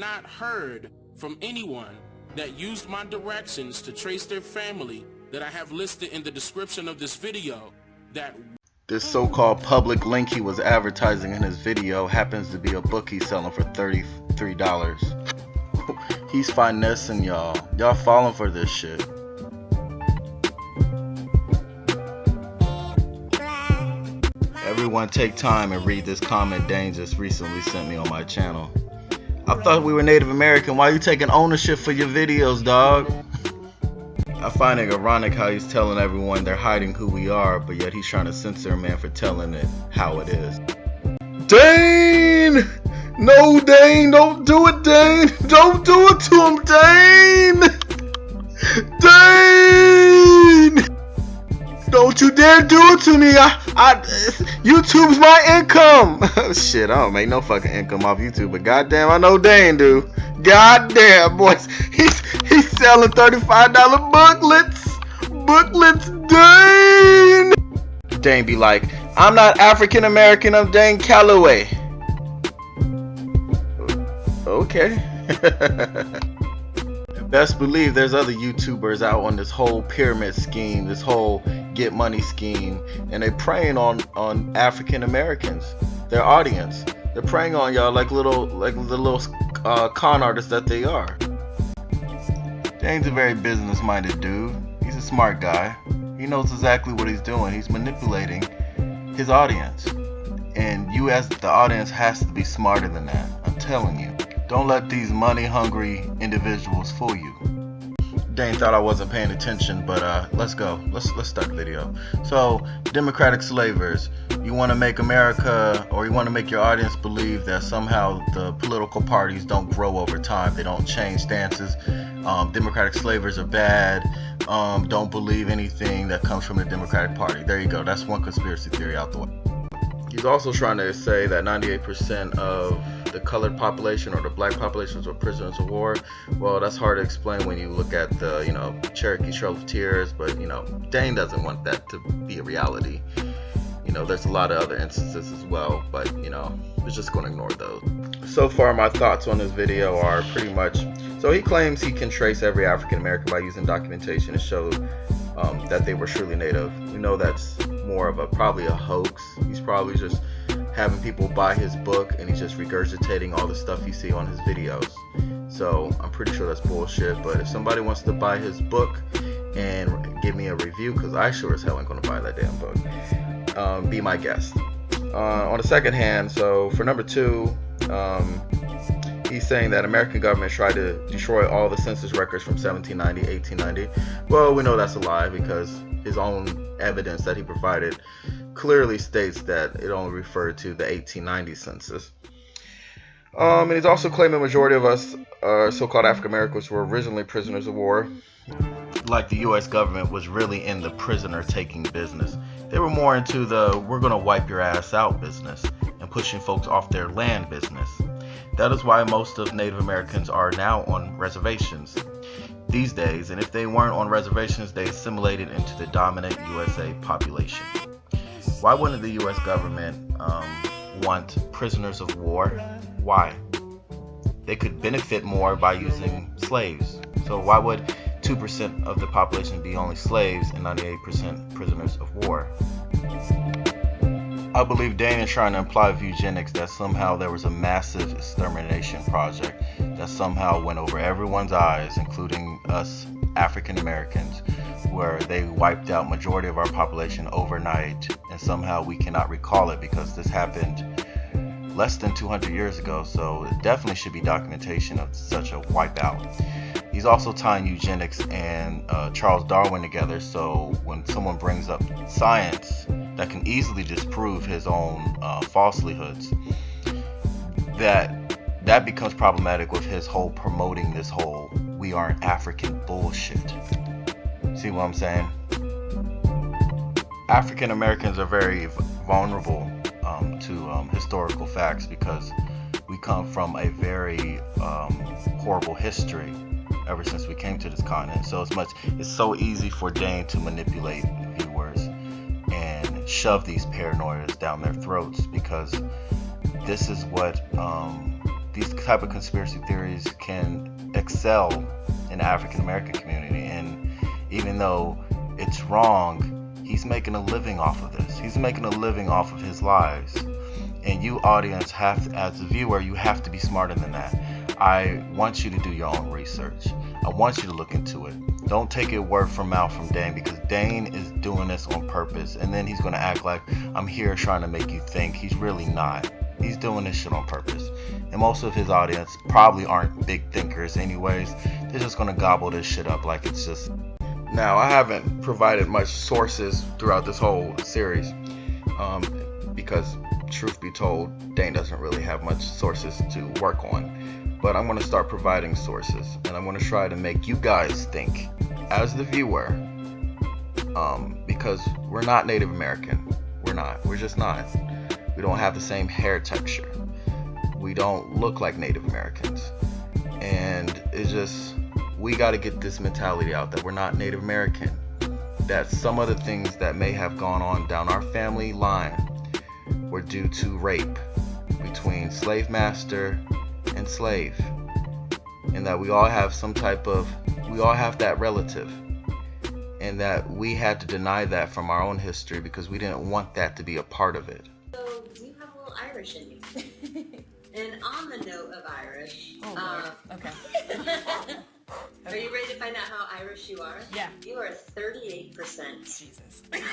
not heard from anyone that used my directions to trace their family that I have listed in the description of this video. That this so-called public link he was advertising in his video happens to be a book he's selling for $33. He's finessing y'all. Y'all falling for this shit. Everyone take time and read this comment Dane just recently sent me on my channel. I thought we were Native American. Why are you taking ownership for your videos, dog? I find it ironic how he's telling everyone they're hiding who we are, but yet he's trying to censor a man for telling it how it is. Dane! No, Dane! Don't do it, Dane! Don't do it to him, Dane! Dane! Don't you dare do it to me! YouTube's my income! Shit, I don't make no fucking income off YouTube, but goddamn, I know Dane do. Goddamn, boys. He's selling $35 booklets, Dane! Dane be like, I'm not African American, I'm Dane Calloway. Okay. Best believe there's other YouTubers out on this whole pyramid scheme, this whole get money scheme, and they're preying on African Americans, their audience. They're preying on y'all like the little con artists that they are. Dane's a very business-minded dude. He's a smart guy. He knows exactly what he's doing. He's manipulating his audience, and you as the audience has to be smarter than that. I'm telling you. Don't let these money-hungry individuals fool you. Dane thought I wasn't paying attention, but let's go. Let's start the video. So, democratic slavers, you want to make America, or you want to make your audience believe that somehow the political parties don't grow over time. They don't change stances. Democratic slavers are bad. Don't believe anything that comes from the Democratic Party. There you go. That's one conspiracy theory out the way. He's also trying to say that 98% of the colored population or the black populations were prisoners of war. Well, that's hard to explain when you look at the, Cherokee Trail of Tears, but, Dane doesn't want that to be a reality. There's a lot of other instances as well, but, we're just going to ignore those. So far, my thoughts on this video are pretty much, so he claims he can trace every African American by using documentation to show that they were truly Native. We know that's more of probably a hoax. He's probably just having people buy his book and he's just regurgitating all the stuff you see on his videos. So I'm pretty sure that's bullshit, but if somebody wants to buy his book and give me a review, because I sure as hell ain't gonna buy that damn book, be my guest. On the second hand, so for number 2, he's saying that American government tried to destroy all the census records from 1790, 1890. Well, we know that's a lie because his own evidence that he provided clearly states that it only referred to the 1890 census. And he's also claiming the majority of us so-called African Americans were originally prisoners of war. Like the U.S. government was really in the prisoner-taking business. They were more into the we're gonna wipe your ass out business and pushing folks off their land business. That is why most of Native Americans are now on reservations these days, and if they weren't on reservations, they assimilated into the dominant USA population. Why wouldn't the US government want prisoners of war? Why? They could benefit more by using slaves. So why would 2% of the population be only slaves and 98% prisoners of war? I believe Dane is trying to imply with eugenics that somehow there was a massive extermination project that somehow went over everyone's eyes, including us African Americans, where they wiped out majority of our population overnight, and somehow we cannot recall it because this happened less than 200 years ago, so it definitely should be documentation of such a wipeout. He's also tying eugenics and Charles Darwin together, so when someone brings up science that can easily disprove his own falsehoods, that becomes problematic with his whole promoting this whole we aren't African bullshit. See what I'm saying? African Americans are very vulnerable to historical facts because we come from a very horrible history ever since we came to this continent. So it's so easy for Dane to manipulate viewers and shove these paranoias down their throats because this is what these type of conspiracy theories can excel in the African American community. And even though it's wrong, he's making a living off of this. He's making a living off of his lies. And you, audience, have to, as a viewer, you have to be smarter than that. I want you to do your own research. I want you to look into it. Don't take it word from mouth from Dane, because Dane is doing this on purpose, and then he's going to act like I'm here trying to make you think. He's really not. He's doing this shit on purpose. And most of his audience probably aren't big thinkers anyways. They're just going to gobble this shit up like it's just... Now, I haven't provided much sources throughout this whole series because, truth be told, Dane doesn't really have much sources to work on. But I'm going to start providing sources, and I'm going to try to make you guys think as the viewer, because we're not Native American. We're not. We're just not. We don't have the same hair texture. We don't look like Native Americans. And it's just, we got to get this mentality out that we're not Native American. That some of the things that may have gone on down our family line were due to rape between slave master and slave. And that we all have we all have that relative. And that we had to deny that from our own history because we didn't want that to be a part of it. So, you have a little Irish in you. And on the note of Irish, okay. Are you ready to find out how Irish you are? Yeah. You are 38%. Jesus. That's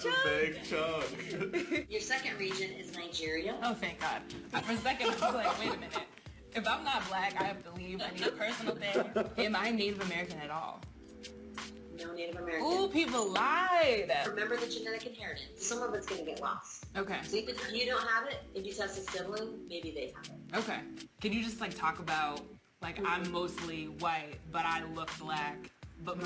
a big chunk. Your second region is Nigeria. Oh, thank God. For a second, I was like, wait a minute. If I'm not black, I have to leave. I need a personal thing. Am I Native American at all? No Native American. Ooh, people lied. Remember the genetic inheritance. Some of it's going to get lost. Okay. So if you don't have it, if you test a sibling, maybe they have it. Okay. Can you just talk about I'm mostly white, but I look black, but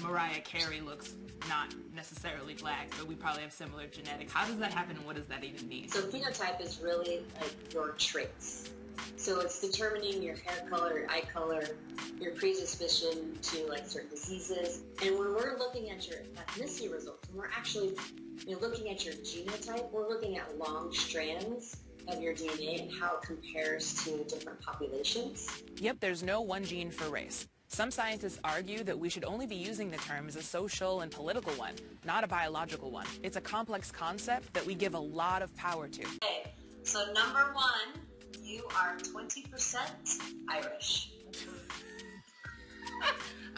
Mariah Carey looks not necessarily black, but we probably have similar genetics. How does that happen, and what does that even mean? So phenotype is really your traits. So it's determining your hair color, your eye color, your predisposition to certain diseases. And when we're looking at your ethnicity results, when we're actually looking at your genotype, we're looking at long strands of your DNA and how it compares to different populations. Yep, there's no one gene for race. Some scientists argue that we should only be using the term as a social and political one, not a biological one. It's a complex concept that we give a lot of power to. Okay, so number one, you are 20% Irish.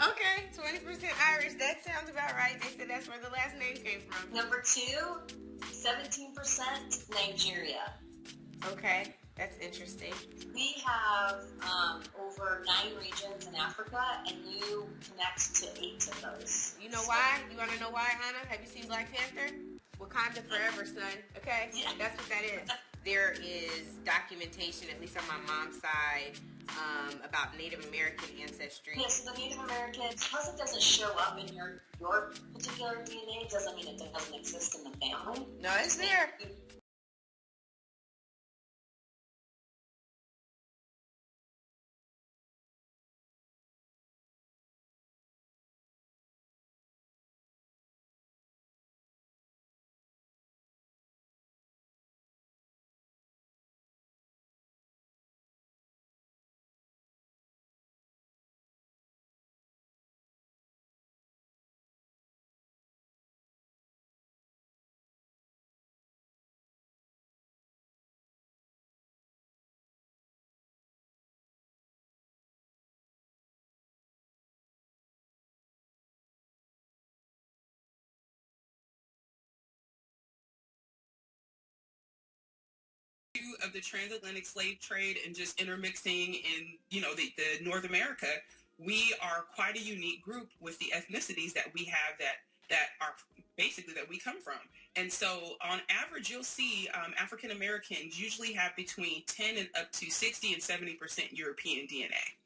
Okay, 20% Irish. That sounds about right. They said that's where the last name came from. Number two, 17% Nigeria. Okay, that's interesting. We have over 9 regions in Africa, and you connect to 8 of those. You know why? You want to know why, Anna? Have you seen Black Panther? Wakanda forever, son. Okay? Yeah. That's what that is. There is documentation, at least on my mom's side, about Native American ancestry. Yes, the Native American, because it doesn't show up in your particular DNA, doesn't mean it doesn't exist in the family. No, it's there. Of the transatlantic slave trade and just intermixing in, the North America, we are quite a unique group with the ethnicities that we have that are basically that we come from. And so on average, you'll see African Americans usually have between 10 and up to 60 and 70% European DNA.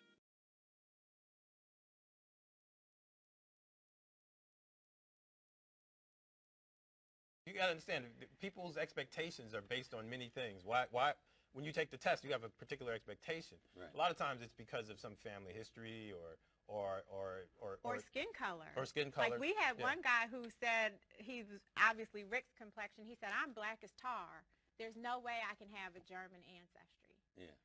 You got to understand, people's expectations are based on many things. Why, when you take the test, you have a particular expectation. Right. A lot of times it's because of some family history or skin color. Or skin color. Like we had one guy who said he was obviously Rick's complexion. He said, I'm black as tar. there's no way I can have a German ancestry. Yeah.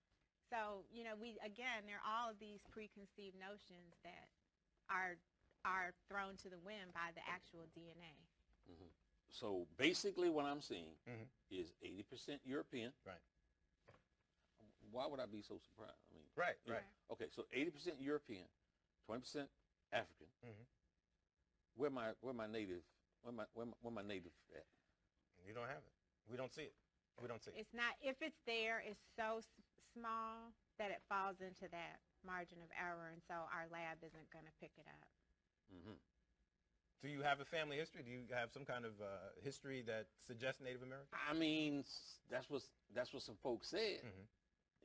So, there are all of these preconceived notions that are thrown to the wind by the actual DNA. Mm-hmm. So basically what I'm seeing is 80% European. Right. Why would I be so surprised? I mean, right. Okay, so 80% European, 20% African. Where my native at? You don't have it. We don't see it. It's not, if it's there, it's so small that it falls into that margin of error, and so our lab isn't going to pick it up. Do you have a family history? Do you have some kind of history that suggests Native American? I mean, that's what some folks said.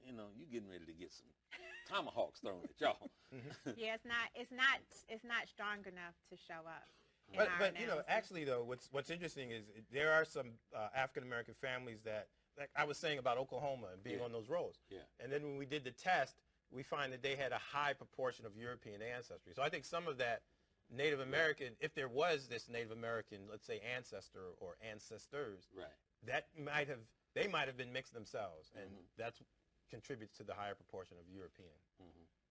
You know, you getting ready to get some tomahawks thrown at y'all. Yeah, it's not strong enough to show up. But actually though, what's interesting is there are some African American families that, like I was saying about Oklahoma and being on those rolls. Yeah. And then when we did the test, we find that they had a high proportion of European ancestry. So I think some of that Native American, if there was this Native American, let's say ancestor or ancestors, that they might have been mixed themselves, and that's contributes to the higher proportion of European.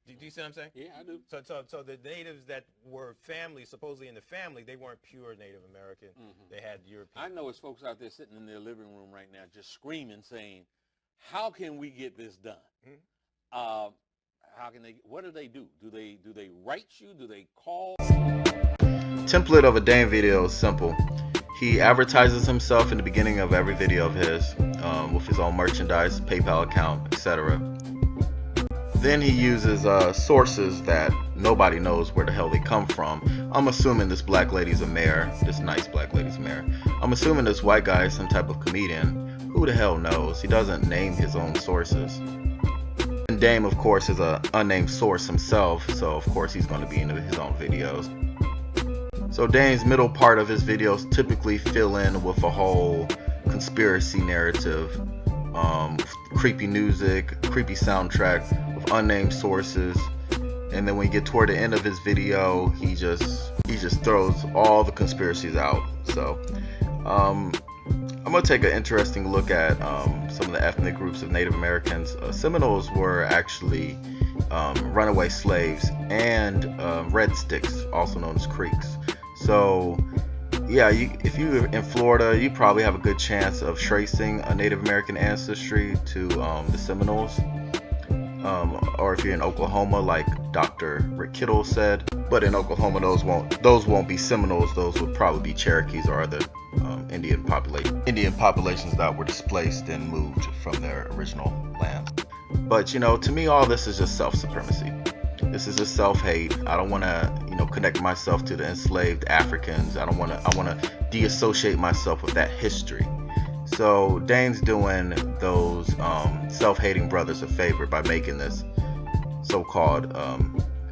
Do you see what I'm saying? Yeah, I do. So the natives that were family, supposedly in the family, they weren't pure Native American. They had European. I know it's folks out there sitting in their living room right now just screaming, saying, how can we get this done? How can they, what do? Do they write you? Do they call? Template of a Dane video is simple. He advertises himself in the beginning of every video of his with his own merchandise, PayPal account, etc. Then he uses sources that nobody knows where the hell they come from. I'm assuming this black lady's a mayor, this nice black lady's mayor. I'm assuming this white guy is some type of comedian. Who the hell knows? He doesn't name his own sources. And Dame, of course, is an unnamed source himself, so of course he's going to be in his own videos. So Dame's middle part of his videos typically fill in with a whole conspiracy narrative, creepy music, creepy soundtrack with unnamed sources, and then when you get toward the end of his video, he just throws all the conspiracies out. So I'm gonna take an interesting look at some of the ethnic groups of Native Americans. Seminoles were actually runaway slaves and red sticks, also known as Creeks. So yeah, if you're in Florida, you probably have a good chance of tracing a Native American ancestry to the Seminoles. Or if you're in Oklahoma, like Dr. Rick Kittle said, but in Oklahoma those won't be Seminoles. Those would probably be Cherokees or other Indian populations that were displaced and moved from their original lands. But to me, all this is just self-supremacy. This is just self-hate. I don't want to connect myself to the enslaved Africans. I want to deassociate myself with that history. So Dane's doing those self-hating brothers a favor by making this so-called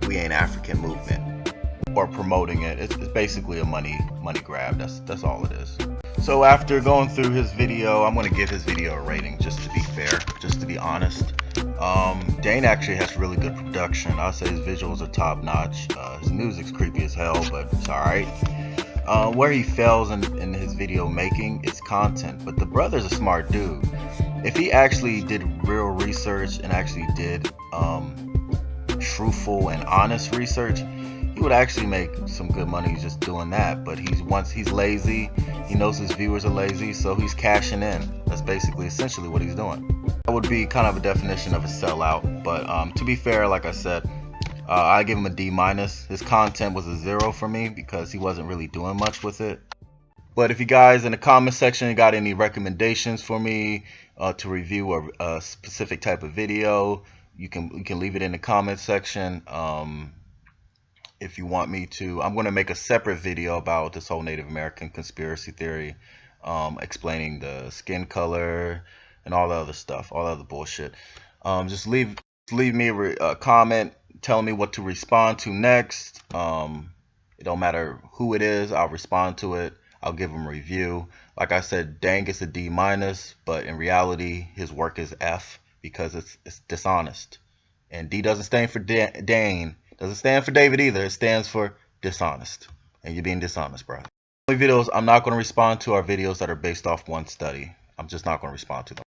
We Ain't African movement, or promoting it. It's basically a money grab. That's all it is. So after going through his video, I'm going to give his video a rating just to be fair, just to be honest. Dane actually has really good production. I'll say his visuals are top notch. His music's creepy as hell, but it's alright. Where he fails in his video making is content, but the brother's a smart dude. If he actually did real research and actually did truthful and honest research, he would actually make some good money just doing that. But he's lazy. He knows his viewers are lazy, so he's cashing in. That's basically essentially what he's doing. That would be kind of a definition of a sellout. But to be fair, like I said, I give him a D-. His content was a 0 for me because he wasn't really doing much with it. But if you guys in the comment section got any recommendations for me to review a specific type of video, you can leave it in the comment section. If you want me to, I'm going to make a separate video about this whole Native American conspiracy theory, explaining the skin color and all the other stuff, all the other bullshit. Just leave me a comment telling me what to respond to next. It don't matter who it is, I'll respond to it. I'll give him a review. Like I said, Dane gets a D-, but in reality his work is F because it's dishonest. And D doesn't stand for Dane, doesn't stand for David either. It stands for dishonest, and you're being dishonest, bro. The only videos I'm not going to respond to are videos that are based off one study. I'm just not going to respond to them.